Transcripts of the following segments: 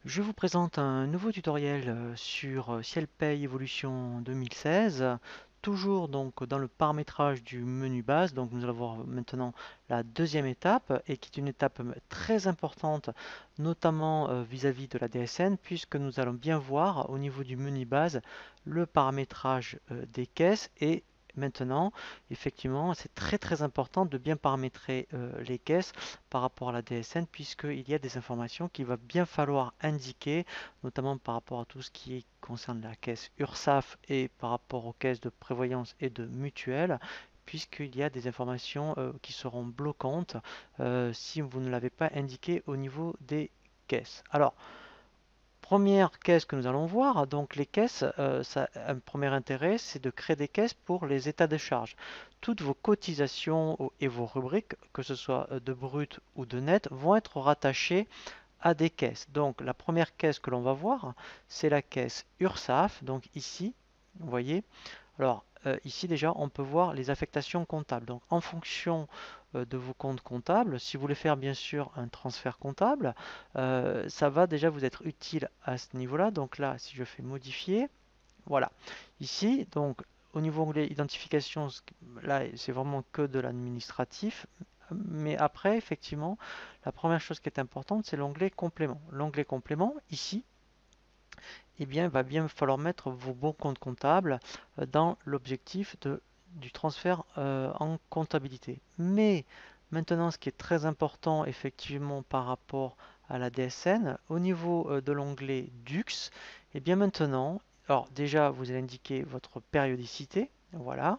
Je vous présente un nouveau tutoriel sur Ciel Pay Evolution 2016, toujours donc dans le paramétrage du menu base. Donc nous allons voir maintenant la deuxième étape et qui est une étape très importante, notamment vis-à-vis de la DSN, puisque nous allons bien voir au niveau du menu base le paramétrage des caisses et maintenant, effectivement, c'est très important de bien paramétrer les caisses par rapport à la DSN, puisqu'il y a des informations qu'il va bien falloir indiquer, notamment par rapport à tout ce qui concerne la caisse URSSAF et par rapport aux caisses de prévoyance et de mutuelle, puisqu'il y a des informations qui seront bloquantes si vous ne l'avez pas indiqué au niveau des caisses. Alors, première caisse que nous allons voir, donc les caisses, un premier intérêt, c'est de créer des caisses pour les états de charge. Toutes vos cotisations et vos rubriques, que ce soit de brut ou de net, vont être rattachées à des caisses. Donc la première caisse que l'on va voir, c'est la caisse URSSAF, donc ici, vous voyez, alors, ici déjà, on peut voir les affectations comptables. Donc, en fonction de vos comptes comptables, si vous voulez faire bien sûr un transfert comptable, ça va déjà vous être utile à ce niveau-là. Donc là, si je fais modifier, voilà. Ici, donc, au niveau onglet identification, là, c'est vraiment que de l'administratif. Mais après, effectivement, la première chose qui est importante, c'est l'onglet complément. L'onglet complément, ici, eh bien, il va bien falloir mettre vos bons comptes comptables dans l'objectif du transfert en comptabilité. Mais maintenant, ce qui est très important effectivement par rapport à la DSN, au niveau de l'onglet DUX, eh bien maintenant, alors déjà, vous allez indiquer votre périodicité, voilà,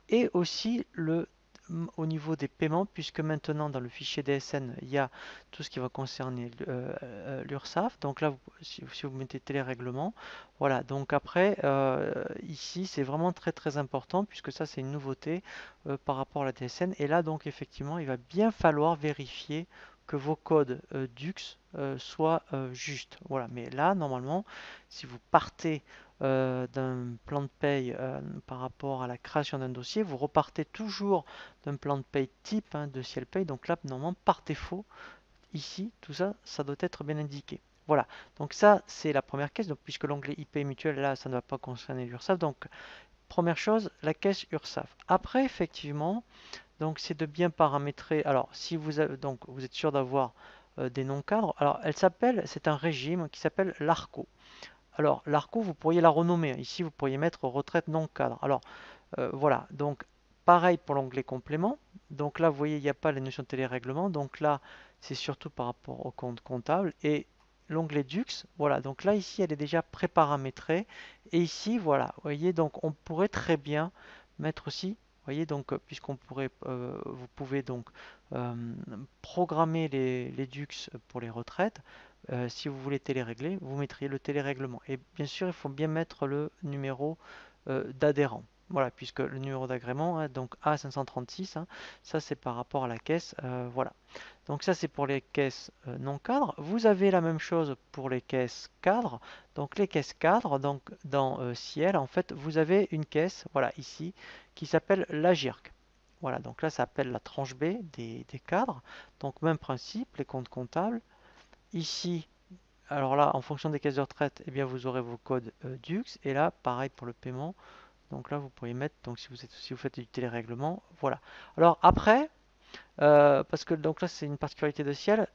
et aussi au niveau des paiements, puisque maintenant dans le fichier DSN, il y a tout ce qui va concerner l'URSSAF. Donc là, si vous mettez télérèglement, voilà. Donc après, ici, c'est vraiment très important, puisque ça, c'est une nouveauté par rapport à la DSN. Et là, donc effectivement, il va bien falloir vérifier que vos codes DUX soient justes. Voilà. Mais là, normalement, si vous partez d'un plan de paye par rapport à la création d'un dossier, vous repartez toujours d'un plan de paye type de Ciel Pay. Donc là, normalement, par défaut, ici, tout ça, ça doit être bien indiqué. Voilà, donc ça, c'est la première caisse. Donc, puisque l'onglet IP mutuel, là, ça ne va pas concerner l'URSSAF. Donc, première chose, la caisse URSSAF. Après, effectivement, donc c'est de bien paramétrer. Alors, si vous avez, donc vous êtes sûr d'avoir des noms cadres. Alors, c'est un régime qui s'appelle l'ARCO. Alors, l'ARCO, vous pourriez la renommer. Ici, vous pourriez mettre retraite non cadre. Alors, voilà. Donc, pareil pour l'onglet complément. Donc là, vous voyez, il n'y a pas les notions de télérèglement. Donc là, c'est surtout par rapport au compte comptable. Et l'onglet DUX, voilà. Donc là, ici, elle est déjà préparamétrée. Et ici, voilà. Vous voyez, donc on pourrait très bien mettre aussi. Vous voyez, donc, puisqu'on pourrait, vous pouvez donc euh, programmer les DUX pour les retraites. Si vous voulez télérégler, vous mettriez le télérèglement. Et bien sûr, il faut bien mettre le numéro d'adhérent. Voilà, puisque le numéro d'agrément, donc A536, ça c'est par rapport à la caisse. Voilà. Donc ça c'est pour les caisses non cadres. Vous avez la même chose pour les caisses cadres. Donc les caisses cadres, donc dans Ciel, en fait, vous avez une caisse, voilà, ici, qui s'appelle la GIRC. Voilà, donc là ça s'appelle la tranche B des cadres. Donc même principe, les comptes comptables. Ici, alors là, en fonction des caisses de retraite, eh bien, vous aurez vos codes DUX. Et là, pareil pour le paiement. Donc là, vous pourriez mettre, donc si vous faites du télérèglement, voilà. Alors après, parce que donc là, c'est une particularité de Ciel,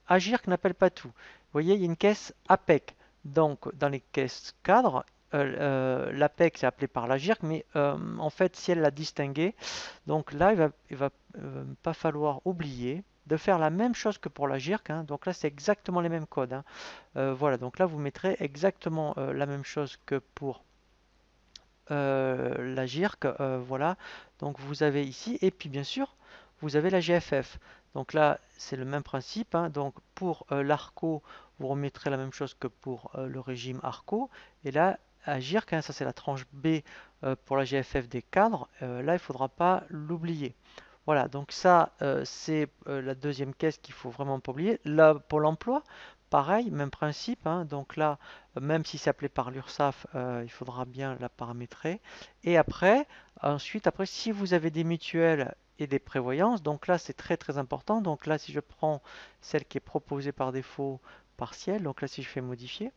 Agirc n'appelle pas tout. Vous voyez, il y a une caisse APEC. Donc, dans les caisses cadres, l'APEC c'est appelé par l'Agirc, mais en fait, Ciel l'a distingué. Donc là, il va pas falloir oublier de faire la même chose que pour l'Agirc. Donc là, c'est exactement les mêmes codes. Voilà, donc là, vous mettrez exactement la même chose que pour la GIRC, voilà. Donc vous avez ici, et puis bien sûr, vous avez la GFF. Donc là, c'est le même principe. Donc pour l'ARCO, vous remettrez la même chose que pour le régime ARCO. Et là, à GIRC, ça c'est la tranche B pour la GFF des cadres. Là, il ne faudra pas l'oublier. Voilà, donc ça, c'est la deuxième caisse qu'il faut vraiment pas oublier. Là, pour l'emploi, pareil, même principe. Donc là, même si c'est appelé par l'URSSAF, il faudra bien la paramétrer. Et après, ensuite, après, si vous avez des mutuelles et des prévoyances, donc là, c'est très important. Donc là, si je prends celle qui est proposée par défaut partiel. Donc là, si je fais modifier,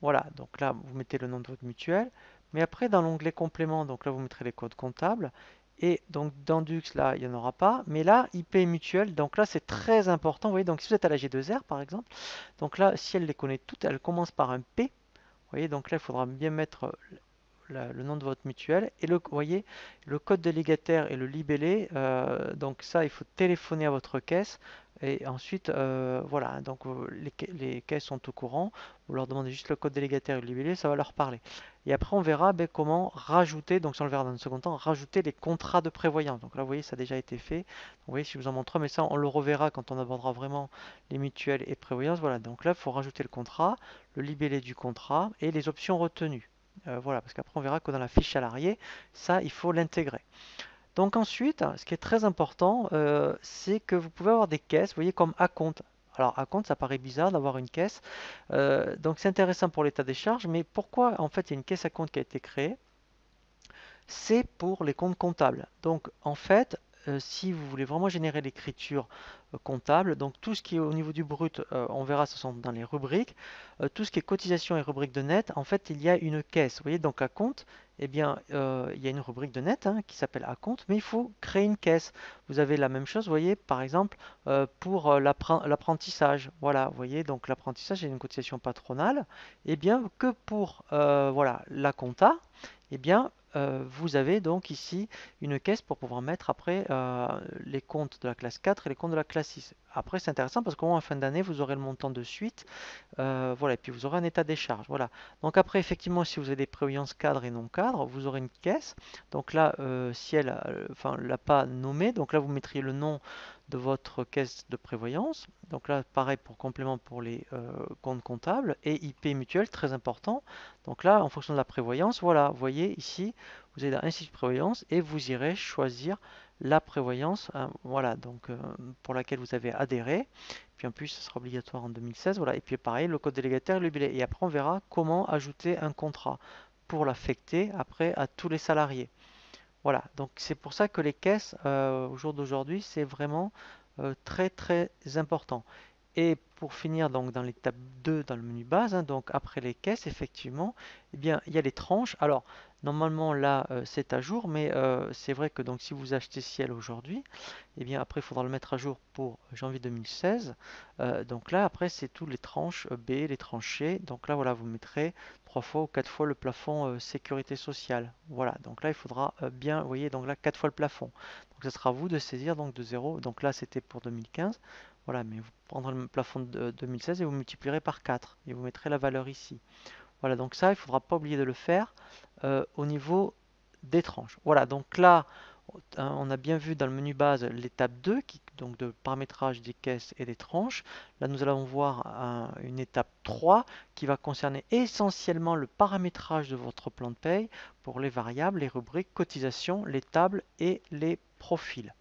voilà, donc là, vous mettez le nom de votre mutuelle. Mais après, dans l'onglet complément, donc là, vous mettrez les codes comptables. Et donc dans Dux, là, il n'y en aura pas. Mais là, IP mutuelle, donc là, c'est très important. Vous voyez, donc si vous êtes à la G2R, par exemple, donc là, si elle les connaît toutes, elle commence par un P. Vous voyez, donc là, il faudra bien mettre le nom de votre mutuelle et vous voyez, le code délégataire et le libellé. Donc ça, il faut téléphoner à votre caisse et ensuite, voilà, donc les caisses sont au courant. Vous leur demandez juste le code délégataire et le libellé, ça va leur parler. Et après, on verra comment rajouter, donc ça on le verra dans un second temps, rajouter les contrats de prévoyance. Donc là, vous voyez, ça a déjà été fait. Vous voyez, si je vous en montre un, mais ça, on le reverra quand on abordera vraiment les mutuelles et prévoyance. Voilà, donc là, il faut rajouter le contrat, le libellé du contrat et les options retenues. Voilà, parce qu'après on verra que dans la fiche salarié, ça, il faut l'intégrer. Donc ensuite, ce qui est très important, c'est que vous pouvez avoir des caisses, vous voyez, comme acompte. Alors, acompte, ça paraît bizarre d'avoir une caisse. Donc, c'est intéressant pour l'état des charges, mais pourquoi, en fait, il y a une caisse acompte qui a été créée? C'est pour les comptes comptables. Donc, en fait, si vous voulez vraiment générer l'écriture comptable, donc tout ce qui est au niveau du brut, on verra, ce sont dans les rubriques. Tout ce qui est cotisation et rubrique de net, en fait, il y a une caisse. Vous voyez, donc à compte, eh bien, il y a une rubrique de net qui s'appelle à compte, mais il faut créer une caisse. Vous avez la même chose, vous voyez, par exemple, pour l'apprentissage. Voilà, vous voyez, donc l'apprentissage, c'est une cotisation patronale. Eh bien, que pour voilà, la compta, eh bien, vous avez donc ici une caisse pour pouvoir mettre après les comptes de la classe 4 et les comptes de la classe 6. Après, c'est intéressant parce qu'en fin d'année, vous aurez le montant de suite. Voilà, et puis vous aurez un état des charges. Voilà. Donc après, effectivement, si vous avez des prévoyances cadres et non cadres, vous aurez une caisse. Donc là, si elle, enfin, l'a pas nommé, donc là, vous mettriez le nom de votre caisse de prévoyance. Donc là, pareil pour complément pour les comptes comptables et IP mutuel, très important. Donc là, en fonction de la prévoyance, voilà, vous voyez ici, vous avez un site de prévoyance et vous irez choisir la prévoyance, voilà, donc pour laquelle vous avez adhéré. Puis en plus, ce sera obligatoire en 2016, voilà. Et puis pareil, le code délégataire et le billet. Et après, on verra comment ajouter un contrat pour l'affecter après à tous les salariés. Voilà, donc c'est pour ça que les caisses, au jour d'aujourd'hui, c'est vraiment très très important. Et pour finir donc dans l'étape 2 dans le menu base, donc après les caisses, effectivement, eh bien, il y a les tranches. Alors, normalement là, c'est à jour, mais c'est vrai que donc si vous achetez Ciel aujourd'hui, eh bien après il faudra le mettre à jour pour janvier 2016. Donc là, après, c'est tous les tranches B, les tranches C. Donc là, voilà, vous mettrez 3 fois ou 4 fois le plafond sécurité sociale. Voilà, donc là, il faudra bien, vous voyez, donc là, 4 fois le plafond. Donc ce sera à vous de saisir donc de 0. Donc là, c'était pour 2015. Voilà, mais vous prendrez le plafond de 2016 et vous multiplierez par 4 et vous mettrez la valeur ici. Voilà, donc ça, il ne faudra pas oublier de le faire au niveau des tranches. Voilà, donc là, on a bien vu dans le menu base l'étape 2, donc de paramétrage des caisses et des tranches. Là, nous allons voir une étape 3 qui va concerner essentiellement le paramétrage de votre plan de paye pour les variables, les rubriques, cotisations, les tables et les profils.